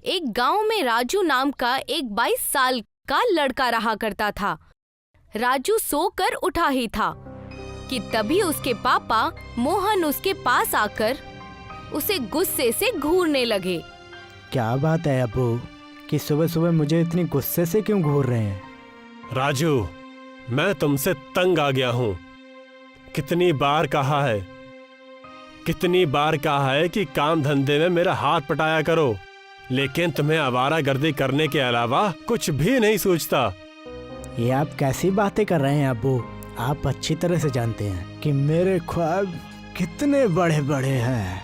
एक गांव में राजू नाम का एक 22 साल का लड़का रहा करता था। राजू सोकर उठा ही था कि तभी उसके पापा मोहन उसके पास आकर उसे गुस्से से घूरने लगे। क्या बात है अब्बू कि सुबह सुबह मुझे इतनी गुस्से से क्यों घूर रहे हैं? राजू, मैं तुमसे तंग आ गया हूँ। कितनी बार कहा है कि काम धंधे में मेरा हाथ पटाया करो, लेकिन तुम्हें आवारागर्दी करने के अलावा कुछ भी नहीं सूझता। ये आप कैसी बातें कर रहे हैं अब्बू? आप अच्छी तरह से जानते हैं कि मेरे ख्वाब कितने बड़े बड़े हैं।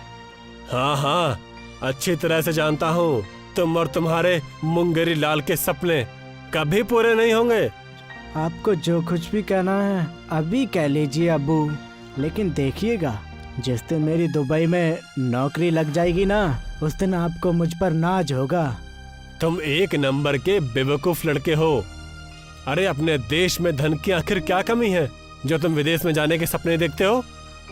हाँ, अच्छी तरह से जानता हूँ। तुम और तुम्हारे मुंगेरी लाल के सपने कभी पूरे नहीं होंगे। आपको जो कुछ भी कहना है अभी कह लीजिए अब्बू, लेकिन देखिएगा जिस दिन मेरी दुबई में नौकरी लग जाएगी ना, उस दिन आपको मुझ पर नाज होगा। तुम एक नंबर के बेवकूफ लड़के हो। अरे अपने देश में धन की आखिर क्या कमी है जो तुम विदेश में जाने के सपने देखते हो?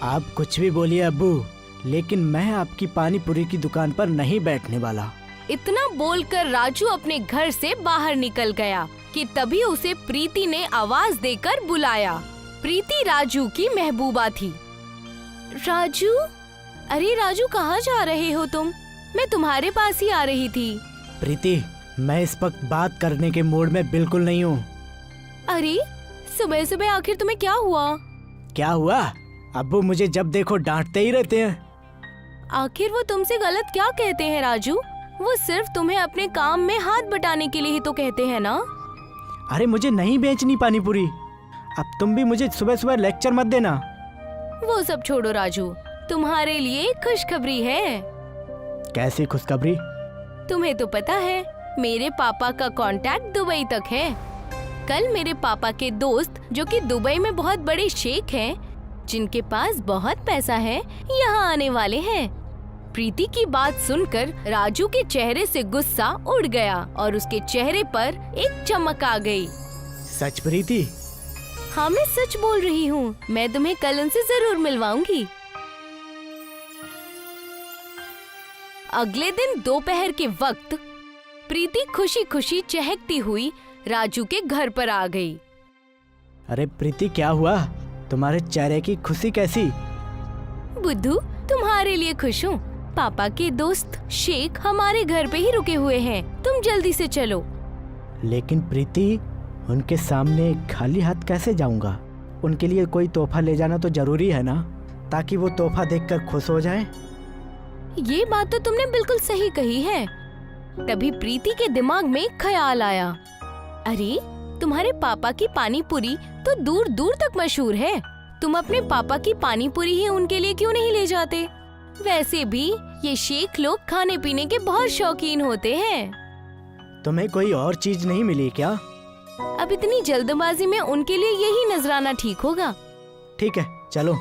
आप कुछ भी बोलिए अब्बू, लेकिन मैं आपकी पानी पूरी की दुकान पर नहीं बैठने वाला। इतना बोलकर राजू अपने घर से बाहर निकल गया कि तभी उसे प्रीति ने आवाज देकर बुलाया। प्रीति राजू की महबूबा थी। राजू, अरे राजू, कहाँ जा रहे हो तुम? मैं तुम्हारे पास ही आ रही थी। प्रीति, मैं इस वक्त बात करने के मूड में बिल्कुल नहीं हूँ। अरे सुबह सुबह आखिर तुम्हें क्या हुआ? क्या हुआ? अब्बू मुझे जब देखो डांटते ही रहते हैं। आखिर वो तुमसे गलत क्या कहते हैं राजू? वो सिर्फ तुम्हें अपने काम में हाथ बटाने के लिए ही तो कहते हैं ना। अरे मुझे नहीं बेचनी पानी पूरी। अब तुम भी मुझे सुबह सुबह लेक्चर मत देना। वो सब छोड़ो राजू, तुम्हारे लिए खुशखबरी है। कैसी खुशखबरी? तुम्हें तो पता है मेरे पापा का कांटेक्ट दुबई तक है। कल मेरे पापा के दोस्त जो कि दुबई में बहुत बड़े शेख हैं, जिनके पास बहुत पैसा है, यहाँ आने वाले हैं। प्रीति की बात सुनकर राजू के चेहरे से गुस्सा उड़ गया और उसके चेहरे पर एक चमक आ गई। सच प्रीति? हाँ, मैं सच बोल रही हूँ। मैं तुम्हें कल उनसे जरूर मिलवाऊंगी। अगले दिन दोपहर के वक्त प्रीति खुशी खुशी चहकती हुई राजू के घर पर आ गई। अरे प्रीति, क्या हुआ? तुम्हारे चेहरे की खुशी कैसी? बुद्धू, तुम्हारे लिए खुश हूँ। पापा के दोस्त शेख हमारे घर पे ही रुके हुए हैं। तुम जल्दी से चलो। लेकिन प्रीति, उनके सामने खाली हाथ कैसे जाऊंगा? उनके लिए कोई तोहफा ले जाना तो जरूरी है ना, ताकि वो तोहफा देखकर खुश हो जाएं। ये बात तो तुमने बिल्कुल सही कही है। तभी प्रीति के दिमाग में एक ख्याल आया। अरे तुम्हारे पापा की पानी पूरी तो दूर दूर तक मशहूर है। तुम अपने पापा की पानी पूरी ही उनके लिए क्यों नहीं ले जाते? वैसे भी ये शेख लोग खाने पीने के बहुत शौकीन होते हैं। तुम्हें कोई और चीज नहीं मिली क्या? अब इतनी जल्दबाजी में उनके लिए यही नजराना ठीक होगा। ठीक है, चलो।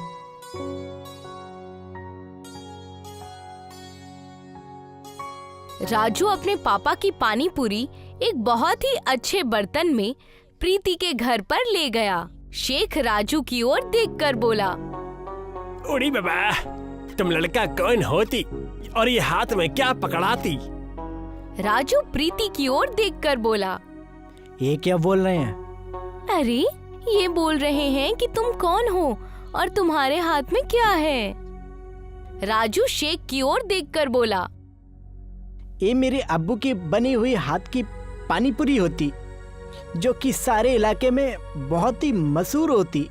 राजू अपने पापा की पानी पूरी एक बहुत ही अच्छे बर्तन में प्रीति के घर पर ले गया। शेख राजू की ओर देखकर बोला, उड़ी बाबा, तुम लड़का कौन होती और ये हाथ में क्या पकड़ाती? राजू प्रीति की ओर देखकर बोला, ये क्या बोल रहे हैं? अरे ये बोल रहे हैं कि तुम कौन हो और तुम्हारे हाथ में क्या है। राजू शेख की ओर देखकर बोला, ये मेरे अब्बू की बनी हुई हाथ की पानी पूरी होती, जो कि सारे इलाके में बहुत ही मशहूर होती।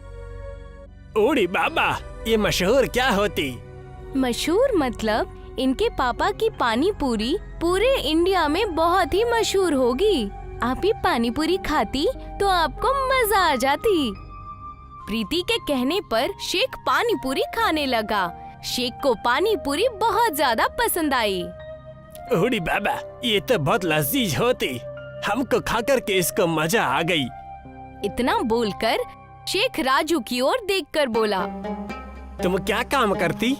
उड़ी बाबा, ये मशहूर क्या होती? मशहूर मतलब इनके पापा की पानी पूरी पूरे इंडिया में बहुत ही मशहूर होगी। आप ये पानी पूरी खाती तो आपको मजा आ जाती। प्रीति के कहने पर शेख पानी पूरी खाने लगा। शेख को पानी पूरी बहुत ज्यादा पसंद आई। उड़ी बाबा, ये तो बहुत लजीज होती। हमको खाकर के इसको मजा आ गई। इतना बोलकर शेख राजू की ओर देखकर बोला, तुम क्या काम करती?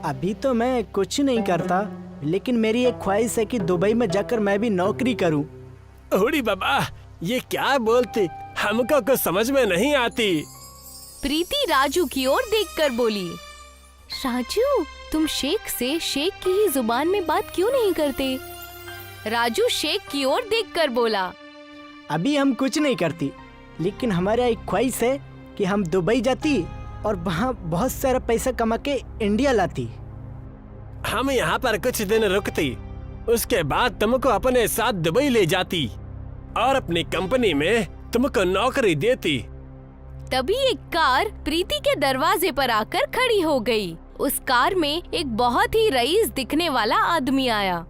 अभी तो मैं कुछ नहीं करता, लेकिन मेरी एक ख्वाहिश है कि दुबई में जाकर मैं भी नौकरी करूं। उड़ी बाबा, ये क्या बोलती? हमको कुछ समझ में नहीं आती। प्रीति राजू की ओर देखकर बोली, राजू, तुम शेख से शेख की ही जुबान में बात क्यों नहीं करते? राजू शेख की ओर देखकर बोला। अभी हम कुछ नहीं करती, लेकिन हमारा एक ख्वाहिश है कि हम दुबई जाती और वहाँ बहुत सारा पैसा कमा के इंडिया लाती। हम यहाँ पर कुछ दिन रुकती, उसके बाद तुमको अपने साथ दुबई ले जाती और अपनी कंपनी में तुमको नौकरी देती। तभी एक कार प्रीति के दरवाजे पर आकर खड़ी हो गई। उस कार में एक बहुत ही रईस दिखने वाला आदमी आया।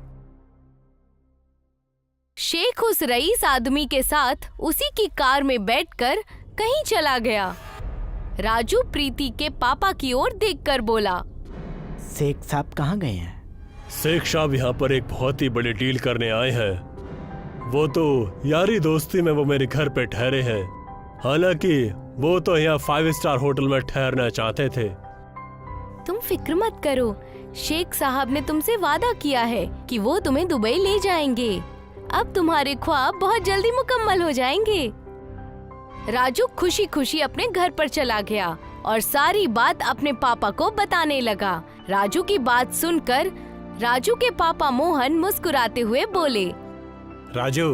शेख उस रईस आदमी के साथ उसी की कार में बैठकर कहीं चला गया। राजू प्रीति के पापा की ओर देखकर बोला। शेख साहब कहाँ गए हैं? शेख साहब यहाँ पर एक बहुत ही बड़ी डील करने आए हैं। वो तो यारी दोस्ती में वो मेरे घर पे ठहरे हैं। हालांकि वो तो यहाँ 5 स्टार होटल में ठहरना चाहते थे। तुम फिक्र मत करो, शेख साहब ने तुमसे वादा किया है कि वो तुम्हें दुबई ले जाएंगे। अब तुम्हारे ख्वाब बहुत जल्दी मुकम्मल हो जाएंगे। राजू खुशी खुशी अपने घर पर चला गया और सारी बात अपने पापा को बताने लगा। राजू की बात सुनकर राजू के पापा मोहन मुस्कुराते हुए बोले। राजू,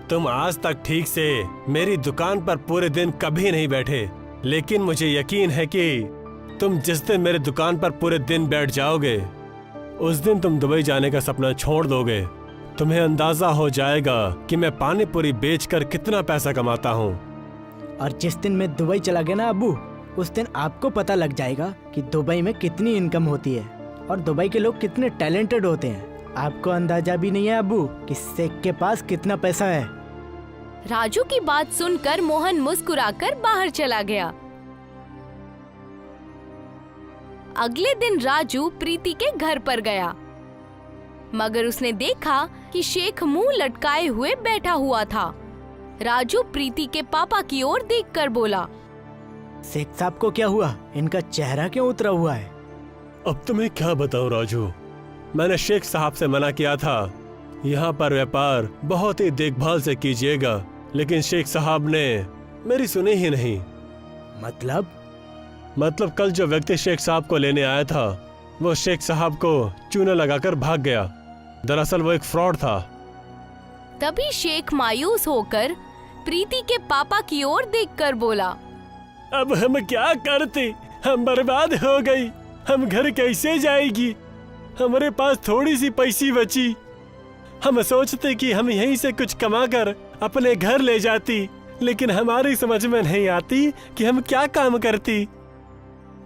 तुम आज तक ठीक से मेरी दुकान पर पूरे दिन कभी नहीं बैठे, लेकिन मुझे यकीन है कि तुम जिस दिन मेरी दुकान पर पूरे दिन बैठ जाओगे, उस दिन तुम दुबई जाने का सपना छोड़ दोगे। तुम्हें अंदाजा हो जाएगा कि मैं पानी पूरी बेचकर कितना पैसा कमाता हूँ। और जिस दिन मैं दुबई चला गया ना अब्बू, उस दिन आपको पता लग जाएगा कि दुबई में कितनी इनकम होती है और दुबई के लोग कितने टैलेंटेड होते हैं। आपको अंदाजा भी नहीं है अब्बू कि शेख के पास कितना पैसा है। राजू की बात सुनकर मोहन मुस्कुराकर बाहर चला गया। अगले दिन राजू प्रीति के घर पर गया, मगर उसने देखा कि शेख मुंह लटकाए हुए बैठा हुआ था। राजू प्रीति के पापा की ओर देखकर बोला। शेख साहब को क्या हुआ? इनका चेहरा क्यों उतरा हुआ है? अब तुम्हें क्या बताऊं राजू, मैंने शेख साहब से मना किया था यहाँ पर व्यापार बहुत ही देखभाल से कीजिएगा, लेकिन शेख साहब ने मेरी सुनी ही नहीं। मतलब कल जो व्यक्ति शेख साहब को लेने आया था, वो शेख साहब को चूना लगाकर भाग गया। दरअसल वो एक फ्रॉड था। तभी शेख मायूस होकर प्रीति के पापा की ओर देखकर बोला। अब हम क्या करते? हम बर्बाद हो गई। हम घर कैसे जाएगी? हमारे पास थोड़ी सी पैसी बची। हम सोचते कि हम यहीं से कुछ कमाकर अपने घर ले जाती, लेकिन हमारी समझ में नहीं आती कि हम क्या काम करती।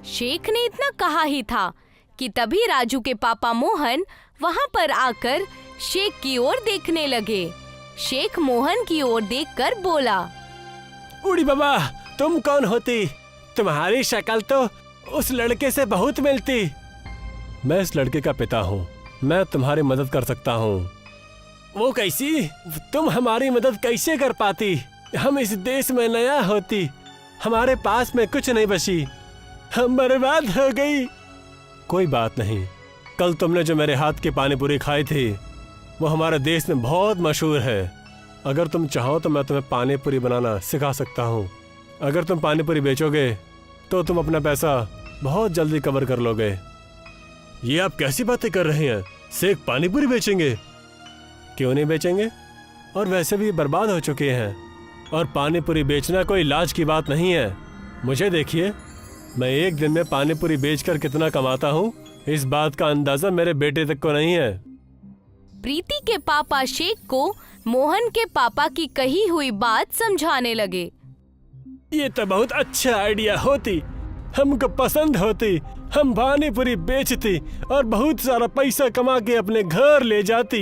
शेख ने इतना कहा ही था कि तभी राजू के पापा मोहन वहाँ पर आकर शेख की ओर देखने लगे। शेख मोहन की ओर देखकर बोला। उड़ी बाबा, तुम कौन होती? तुम्हारी शक्ल तो उस लड़के से बहुत मिलती। मैं इस लड़के का पिता हूँ, मैं तुम्हारी मदद कर सकता हूँ। वो कैसी? तुम हमारी मदद कैसे कर पाती? हम इस देश में नया होती, हमारे पास में कुछ नहीं बची, हम बर्बाद हो गई। कोई बात नहीं, कल तुमने जो मेरे हाथ की पानी पूरी खाई थी वो हमारे देश में बहुत मशहूर है। अगर तुम चाहो तो मैं तुम्हें पानी पूरी बनाना सिखा सकता हूँ। अगर तुम पानी पूरी बेचोगे तो तुम अपना पैसा बहुत जल्दी कवर कर लोगे। ये आप कैसी बातें कर रहे हैं? शेख पानी पूरी बेचेंगे? क्यों नहीं बेचेंगे? और वैसे भी बर्बाद हो चुके हैं, और पानी पूरी बेचना कोई लाज की बात नहीं है। मुझे देखिए, मैं एक दिन में पानी पूरी बेचकर कितना कमाता हूँ, इस बात का अंदाजा मेरे बेटे तक को नहीं है। प्रीति के पापा शेख को मोहन के पापा की कही हुई बात समझाने लगे। ये तो बहुत अच्छा आइडिया होती, हमको पसंद होती। हम पानी पूरी बेचती और बहुत सारा पैसा कमा के अपने घर ले जाती।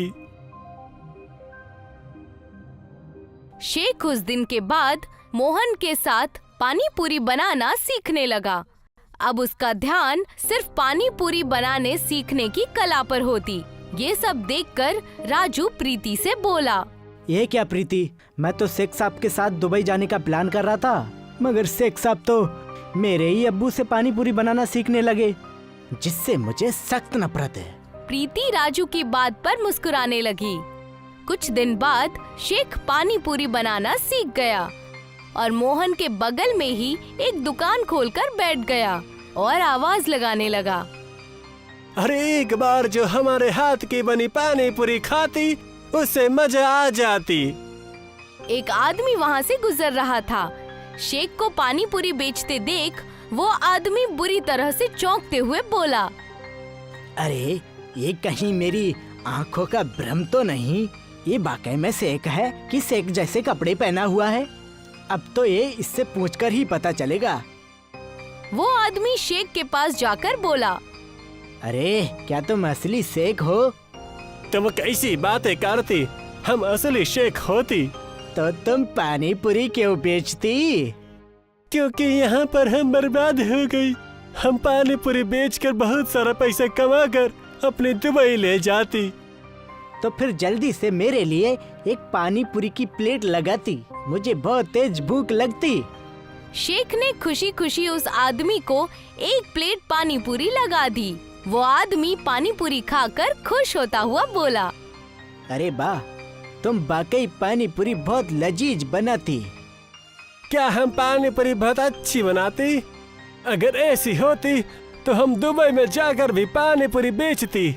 शेख उस दिन के बाद मोहन के साथ पानी पूरी बनाना सीखने लगा। अब उसका ध्यान सिर्फ पानी पूरी बनाने सीखने की कला पर होती। ये सब देखकर राजू प्रीति से बोला। ये क्या प्रीति, मैं तो शेख साहब के साथ दुबई जाने का प्लान कर रहा था, मगर शेख साहब तो मेरे ही अब्बू से पानी पूरी बनाना सीखने लगे, जिससे मुझे सख्त नफरत है। प्रीति राजू की बात पर मुस्कुराने लगी। कुछ दिन बाद शेख पानी पूरी बनाना सीख गया और मोहन के बगल में ही एक दुकान खोलकर बैठ गया और आवाज लगाने लगा। अरे एक बार जो हमारे हाथ की बनी पानी पूरी खाती, उससे मजा आ जाती। एक आदमी वहाँ से गुजर रहा था। शेख को पानी पूरी बेचते देख वो आदमी बुरी तरह से चौंकते हुए बोला, अरे ये कहीं मेरी आंखों का भ्रम तो नहीं? ये वाकई में शेख है कि शेख जैसे कपड़े पहना हुआ है? अब तो ये इससे पूछकर ही पता चलेगा। वो आदमी शेख के पास जाकर बोला, अरे क्या तुम असली शेख हो? तुम कैसी बातें करती? हम असली शेख होती तो तुम पानी पूरी क्यों बेचती? क्योंकि यहाँ पर हम बर्बाद हो गई। हम पानी पूरी बेचकर बहुत सारा पैसा कमाकर अपनी दुबई ले जाती। तो फिर जल्दी से मेरे लिए एक पानी पूरी की प्लेट लगाती, मुझे बहुत तेज भूख लगती। शेख ने खुशी खुशी उस आदमी को एक प्लेट पानी पूरी लगा दी। वो आदमी पानी पूरी खाकर खुश होता हुआ बोला, अरे वाह, तुम वाकई पानी पूरी बहुत लजीज बनाती। क्या हम पानी पूरी बहुत अच्छी बनाती? अगर ऐसी होती तो हम दुबई में जाकर भी पानी पूरी बेचती।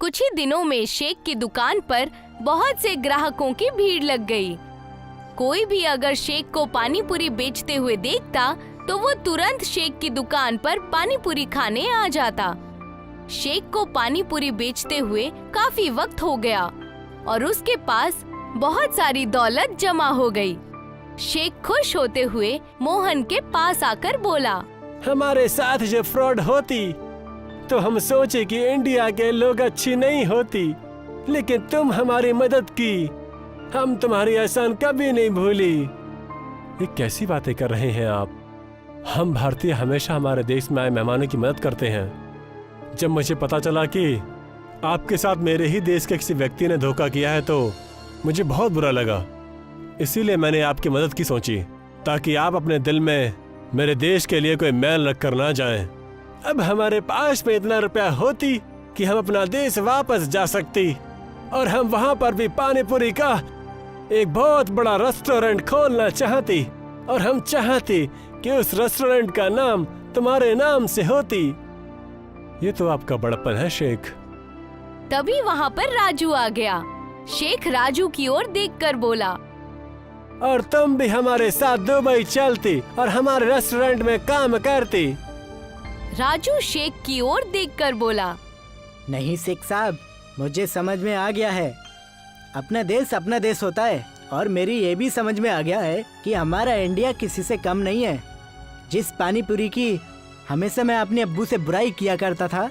कुछ ही दिनों में शेख की दुकान पर बहुत से ग्राहकों की भीड़ लग गई। कोई भी अगर शेख को पानी पूरी बेचते हुए देखता तो वो तुरंत शेख की दुकान पर पानी पूरी खाने आ जाता। शेख को पानी पूरी बेचते हुए काफी वक्त हो गया और उसके पास बहुत सारी दौलत जमा हो गई। शेख खुश होते हुए मोहन के पास आकर बोला, हमारे साथ जो फ्रॉड होती तो हम सोचे कि इंडिया के लोग अच्छी नहीं होती, लेकिन तुम हमारी मदद की। हम तुम्हारी एहसान कभी नहीं भूली। ये कैसी बातें कर रहे हैं आप? हम भारतीय हमेशा हमारे देश में आए मेहमानों की मदद करते हैं। जब मुझे पता चला कि आपके साथ मेरे ही देश के किसी व्यक्ति ने धोखा किया है तो मुझे बहुत बुरा लगा। इसीलिए मैंने आपकी मदद की सोची, ताकि आप अपने दिल में मेरे देश के लिए कोई मैल रख कर ना जाएं। अब हमारे पास में इतना रुपया होती कि हम अपना देश वापस जा सकती और हम वहां पर भी पानी पूरी का एक बहुत बड़ा रेस्टोरेंट खोलना चाहती, और हम चाहती कि उस रेस्टोरेंट का नाम तुम्हारे नाम से होती। ये तो आपका बड़प्पन है शेख। तभी वहाँ पर राजू आ गया। शेख राजू की ओर देखकर बोला, और तुम भी हमारे साथ दुबई चलती और हमारे रेस्टोरेंट में काम करती। राजू शेख की ओर देखकर बोला, नहीं शेख साहब, मुझे समझ में आ गया है, अपना देश होता है। और मेरी ये भी समझ में आ गया है कि हमारा इंडिया किसी से कम नहीं है। जिस पानी पूरी की हमेशा मैं अपने अब्बू से बुराई किया करता था,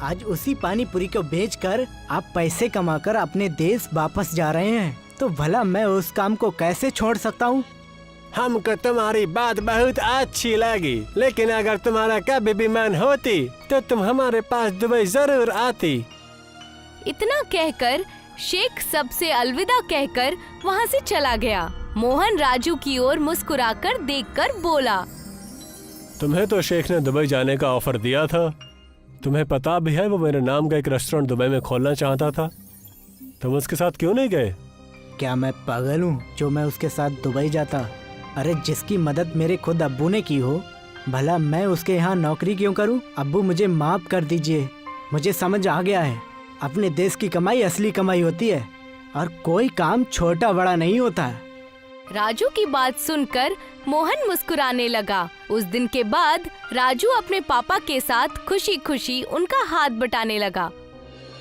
आज उसी पानी पूरी को बेचकर आप पैसे कमाकर अपने देश वापस जा रहे हैं। तो भला मैं उस काम को कैसे छोड़ सकता हूँ? हमको तुम्हारी बात बहुत अच्छी लगी, लेकिन अगर तुम्हारा कभी भी मन होती तो तुम हमारे पास दुबई जरूर आती। इतना कहकर शेख सबसे अलविदा कहकर वहाँ से चला गया। मोहन राजू की ओर मुस्कुराकर देखकर बोला, तुम्हें तो शेख ने दुबई जाने का ऑफर दिया था। तुम्हें पता भी है वो मेरे नाम का एक रेस्टोरेंट दुबई में खोलना चाहता था। तुम उसके साथ क्यों नहीं गए? क्या मैं पागल हूँ जो मैं उसके साथ दुबई जाता? अरे जिसकी मदद मेरे खुद अब्बू ने की हो, भला मैं उसके यहाँ नौकरी क्यों करूँ? अब्बू मुझे माफ कर दीजिए। मुझे समझ आ गया है, अपने देश की कमाई असली कमाई होती है और कोई काम छोटा बड़ा नहीं होता। राजू की बात सुनकर मोहन मुस्कुराने लगा। उस दिन के बाद राजू अपने पापा के साथ खुशी खुशी उनका हाथ बटाने लगा